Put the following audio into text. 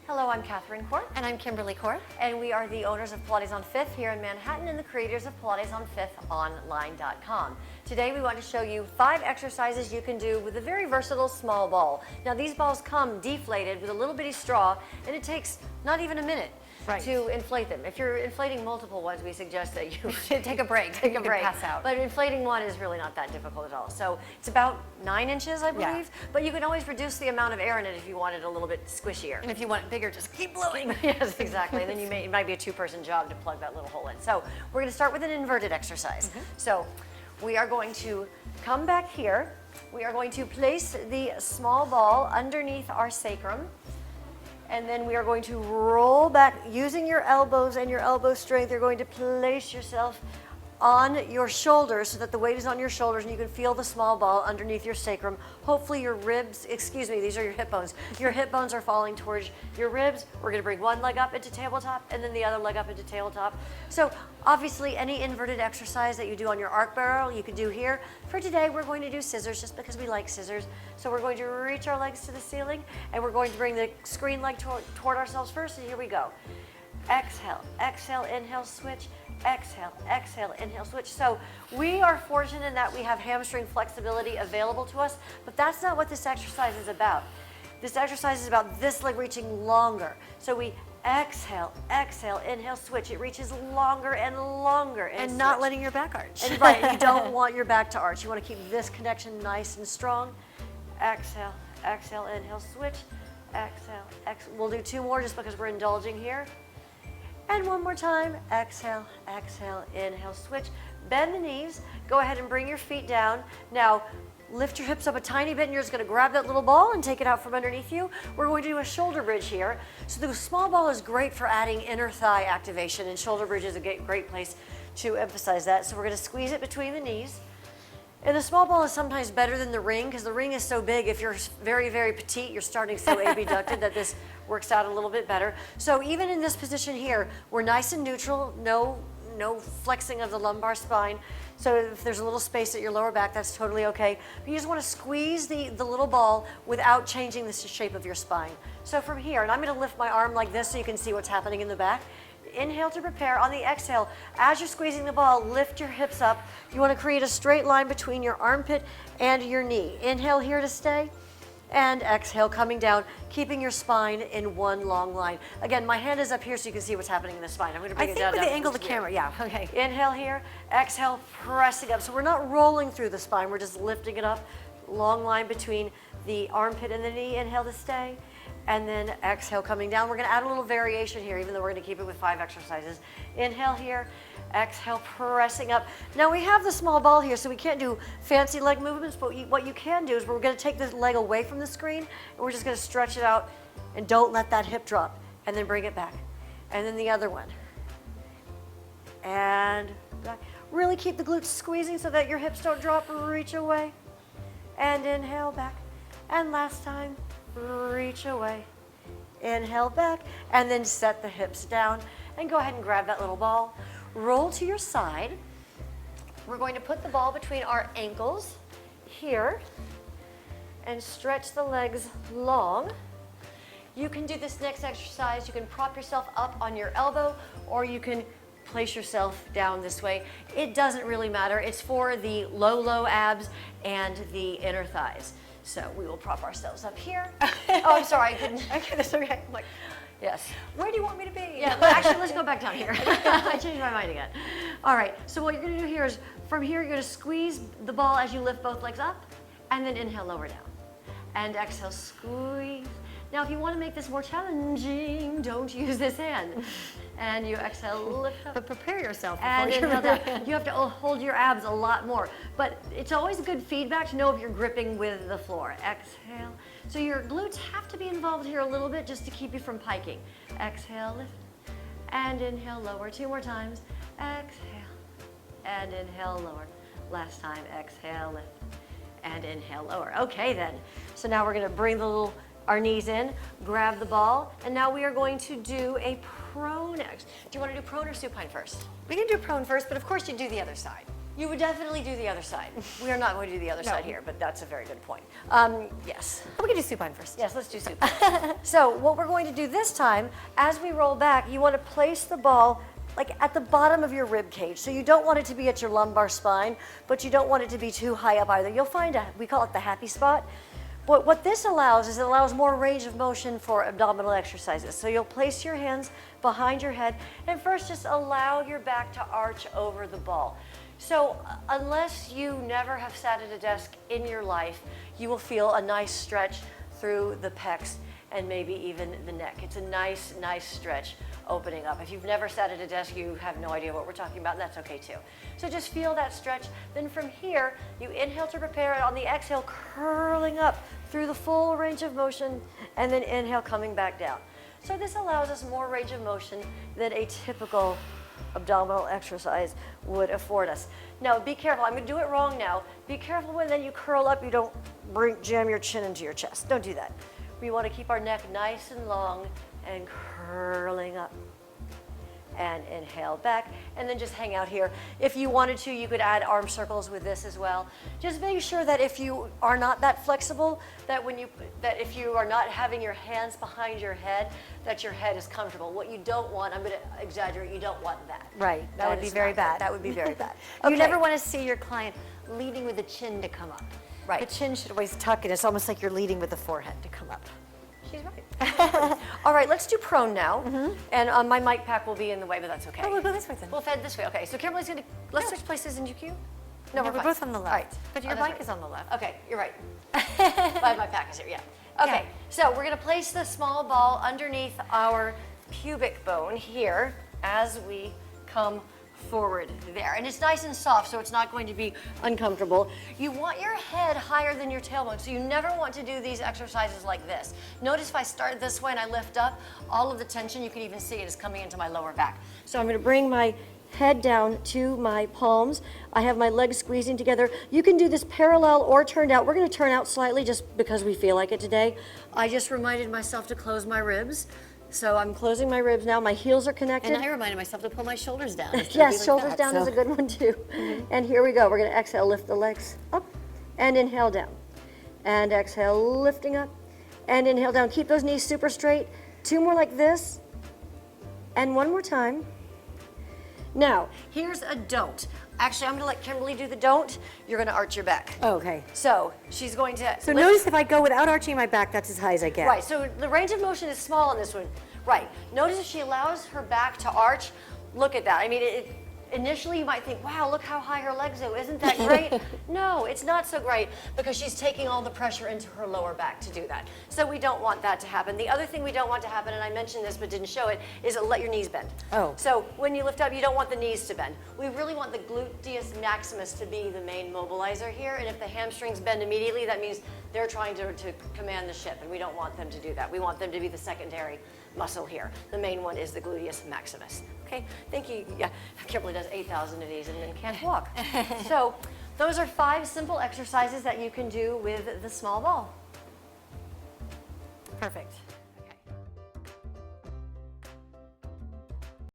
Hello, I'm Catherine Court. And I'm Kimberly Court. And we are the owners of Pilates on 5th here in Manhattan and the creators of PilatesOn5thOnline.com. Today we want to show you 5 exercises you can do with a very versatile small ball. Now these balls come deflated with a little bitty straw and it takes not even a minute to inflate them. If you're inflating multiple ones, we suggest that you take a break. Take a break. Pass out. But inflating one is really not that difficult at all. So it's about 9 inches, I believe. But you can always reduce the amount of air in it if you want it a little bit squishier. And if you want it bigger, just keep blowing. Yes, exactly. And then it might be a 2-person job to plug that little hole in. So we're going to start with an inverted exercise. So we are going to come back here. We are going to place the small ball underneath our sacrum. And then we are going to roll back using your elbows and your elbow strength. You're going to place yourself on your shoulders so that the weight is on your shoulders and you can feel the small ball underneath your sacrum. Hopefully your ribs, excuse me, these are your hip bones. Your hip bones are falling towards your ribs. We're going to bring one leg up into tabletop and then the other leg up into tabletop. So obviously any inverted exercise that you do on your arc barrel, you can do here. For today, we're going to do scissors just because we like scissors. So we're going to reach our legs to the ceiling and we're going to bring the screen leg toward ourselves first. And here we go. Exhale, exhale, inhale, switch. Exhale, exhale, inhale, switch. So we are fortunate in that we have hamstring flexibility available to us, but that's not what this exercise is about. This exercise is about this leg reaching longer. So we exhale, exhale, inhale, switch. It reaches longer and longer. And not letting your back arch. And right, you don't want your back to arch. You want to keep this connection nice and strong. Exhale, exhale, inhale, switch. Exhale, exhale. We'll do 2 more just because we're indulging here. And one more time, exhale, exhale, inhale, switch. Bend the knees, go ahead and bring your feet down. Now, lift your hips up a tiny bit and you're just gonna grab that little ball and take it out from underneath you. We're going to do a shoulder bridge here. So the small ball is great for adding inner thigh activation and shoulder bridge is a great place to emphasize that. So we're gonna squeeze it between the knees. And the small ball is sometimes better than the ring because the ring is so big. If you're very, very petite, you're starting so abducted that this works out a little bit better. So even in this position here, we're nice and neutral, no flexing of the lumbar spine. So if there's a little space at your lower back, that's totally okay. But you just want to squeeze the little ball without changing the shape of your spine. So from here, and I'm going to lift my arm like this so you can see what's happening in the back. Inhale to prepare. On the exhale, as you're squeezing the ball, lift your hips up. You want to create a straight line between your armpit and your knee. Inhale here to stay, and exhale, coming down, keeping your spine in one long line. Again, my hand is up here so you can see what's happening in the spine. I'm going to bring it down. I think with the angle of the camera, yeah, okay. Inhale here, exhale, pressing up. So we're not rolling through the spine, we're just lifting it up. Long line between the armpit and the knee. Inhale to stay. And then exhale, coming down. We're going to add a little variation here, even though we're going to keep it with 5 exercises. Inhale here, exhale, pressing up. Now we have the small ball here, so we can't do fancy leg movements, but what you can do is we're going to take this leg away from the screen, and we're just going to stretch it out, and don't let that hip drop, and then bring it back. And then the other one. And back. Really keep the glutes squeezing so that your hips don't drop, reach away. And inhale back. And last time. Reach away, inhale back, and then set the hips down and go ahead and grab that little ball. Roll to your side. We're going to put the ball between our ankles here and stretch the legs long. You can do this next exercise. You can prop yourself up on your elbow or you can place yourself down this way. It doesn't really matter. It's for the low abs and the inner thighs. So we will prop ourselves up here. Oh, I'm sorry, I couldn't. Okay, that's okay. I'm like, yes. Where do you want me to be? Yeah, well, actually, let's go back down here. I changed my mind again. All right, so what you're going to do here is, from here, you're going to squeeze the ball as you lift both legs up, and then inhale, lower down. And exhale, squeeze. Now, if you want to make this more challenging, don't use this hand. And you exhale, lift up. But prepare yourself before And you inhale down. You have to hold your abs a lot more. But it's always good feedback to know if you're gripping with the floor. Exhale. So your glutes have to be involved here a little bit just to keep you from piking. Exhale, lift. And inhale, lower. 2 more times. Exhale. And inhale, lower. Last time, exhale, lift. And inhale, lower. Okay then. So now we're going to bring our knees in, grab the ball, and now we are going to do a prone. Do you want to do prone or supine first? We can do prone first, but of course you do the other side. You would definitely do the other side. We are not going to do the other side here, but that's a very good point. Yes. We can do supine first. Yes, let's do supine. So what we're going to do this time, as we roll back, you want to place the ball like at the bottom of your rib cage. So you don't want it to be at your lumbar spine, but you don't want it to be too high up either. You'll find we call it the happy spot. But what this allows is it allows more range of motion for abdominal exercises. So you'll place your hands behind your head and first just allow your back to arch over the ball. So unless you never have sat at a desk in your life, you will feel a nice stretch through the pecs and maybe even the neck. It's a nice, nice stretch opening up. If you've never sat at a desk, you have no idea what we're talking about, and that's okay too. So just feel that stretch. Then from here, you inhale to prepare, and on the exhale, curling up through the full range of motion, and then inhale, coming back down. So this allows us more range of motion than a typical abdominal exercise would afford us. Now, be careful. I'm going to do it wrong now. Be careful when then you curl up, you don't jam your chin into your chest. Don't do that. We want to keep our neck nice and long and curling up. And inhale back, and then just hang out here. If you wanted to, you could add arm circles with this as well. Just make sure that if you are not that flexible, that if you are not having your hands behind your head, that your head is comfortable. What you don't want, I'm going to exaggerate, you don't want that. Right, that would be very bad. That would be very bad. You never want to see your client leading with the chin to come up. Right. The chin should always tuck in. It's almost like you're leading with the forehead to come up. She's right. All right, let's do prone now. And my mic pack will be in the way, but that's okay. Oh, we'll go this way then. We'll head this way. Okay, so Kimberly's going to, let's switch places in GQ. No, we're fine. both on the left. All right. But your that's mic is on the left. Okay, you're right. My pack is here, yeah. Okay, so we're going to place the small ball underneath our pubic bone here as we come forward there. And it's nice and soft, so it's not going to be uncomfortable. You want your head higher than your tailbone, so you never want to do these exercises like this. Notice if I start this way and I lift up, all of the tension, you can even see it, is coming into my lower back. So I'm going to bring my head down to my palms. I have my legs squeezing together. You can do this parallel or turned out. We're going to turn out slightly just because we feel like it today. I just reminded myself to close my ribs. So I'm closing my ribs now. My heels are connected. And I reminded myself to pull my shoulders down. Yes, shoulders down is a good one too. And here we go. We're going to exhale, lift the legs up, and inhale down. And exhale, lifting up, and inhale down. Keep those knees super straight. Two more like this, and one more time. Now, here's a don't. Actually, I'm going to let Kimberly do the don't. You're going to arch your back. Oh, okay. So she's going to So notice if I go without arching my back, that's as high as I get. Right, so the range of motion is small on this one. Right, notice if she allows her back to arch, look at that. I mean, initially you might think, wow, look how high her legs go. Isn't that great? No, it's not so great because she's taking all the pressure into her lower back to do that. So we don't want that to happen. The other thing we don't want to happen, and I mentioned this but didn't show it, is let your knees bend. Oh. So when you lift up, you don't want the knees to bend. We really want the gluteus maximus to be the main mobilizer here, and if the hamstrings bend immediately, that means they're trying to command the ship, and we don't want them to do that. We want them to be the secondary muscle here. The main one is the gluteus maximus. Okay, thank you. Yeah, Kimberly does 8,000 of these and then can't walk. So those are 5 simple exercises that you can do with the small ball. Perfect.